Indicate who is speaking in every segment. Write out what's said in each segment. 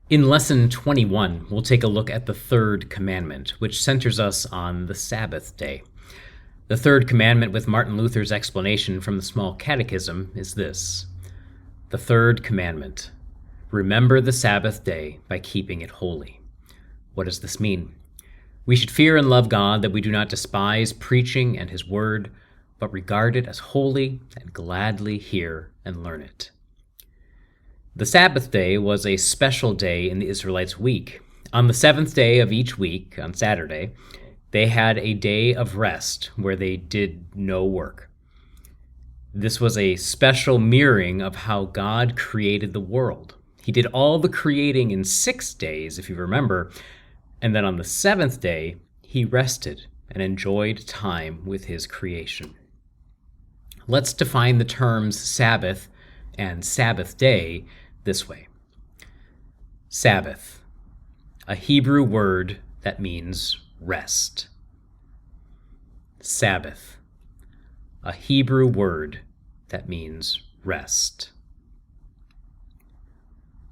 Speaker 1: In Lesson 21, we'll take a look at the Third Commandment, which centers us on the Sabbath day. The Third Commandment, with Martin Luther's explanation from the Small Catechism, is this: The Third Commandment: remember the Sabbath day by keeping it holy. What does this mean? We should fear and love God, that we do not despise preaching and His Word, but regard it as holy and gladly hear and learn it. The Sabbath day was a special day in the Israelites' week. On the seventh day of each week, on Saturday, they had a day of rest where they did no work. This was a special mirroring of how God created the world. He did all the creating in 6 days, if you remember, and then on the seventh day, He rested and enjoyed time with His creation. Let's define the terms Sabbath and Sabbath day this way. Sabbath, a Hebrew word that means rest. Sabbath, a Hebrew word that means rest.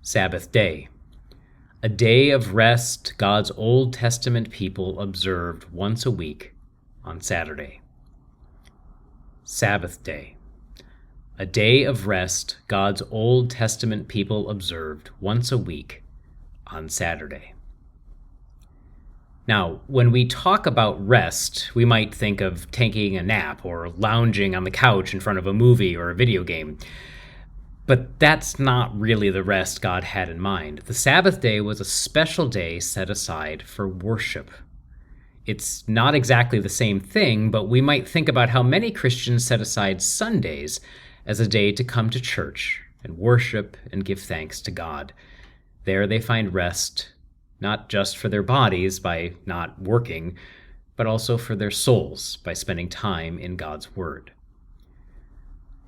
Speaker 1: Sabbath day, a day of rest God's Old Testament people observed once a week on Saturday. Sabbath day, a day of rest God's Old Testament people observed once a week on Saturday. Now, when we talk about rest, we might think of taking a nap or lounging on the couch in front of a movie or a video game. But that's not really the rest God had in mind. The Sabbath day was a special day set aside for worship. It's not exactly the same thing, but we might think about how many Christians set aside Sundays as a day to come to church and worship and give thanks to God. There they find rest, not just for their bodies by not working, but also for their souls by spending time in God's Word.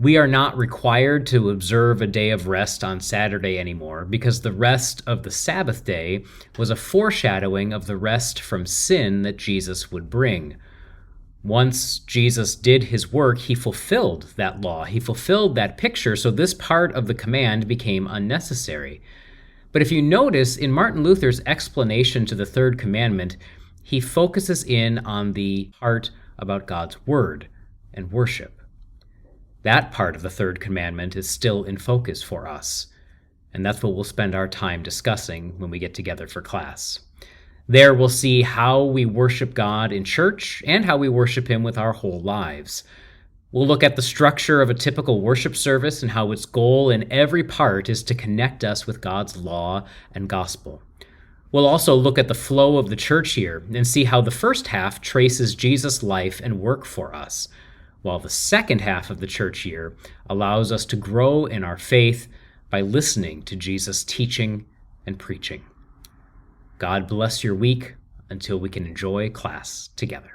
Speaker 1: We are not required to observe a day of rest on Saturday anymore, because the rest of the Sabbath day was a foreshadowing of the rest from sin that Jesus would bring. Once Jesus did His work, He fulfilled that law. He fulfilled that picture, so this part of the command became unnecessary. But if you notice, in Martin Luther's explanation to the Third Commandment, he focuses in on the part about God's Word and worship. That part of the Third Commandment is still in focus for us, and that's what we'll spend our time discussing when we get together for class. There we'll see how we worship God in church and how we worship Him with our whole lives. We'll look at the structure of a typical worship service and how its goal in every part is to connect us with God's law and gospel. We'll also look at the flow of the church here and see how the first half traces Jesus' life and work for us, while the second half of the church year allows us to grow in our faith by listening to Jesus' teaching and preaching. God bless your week until we can enjoy class together.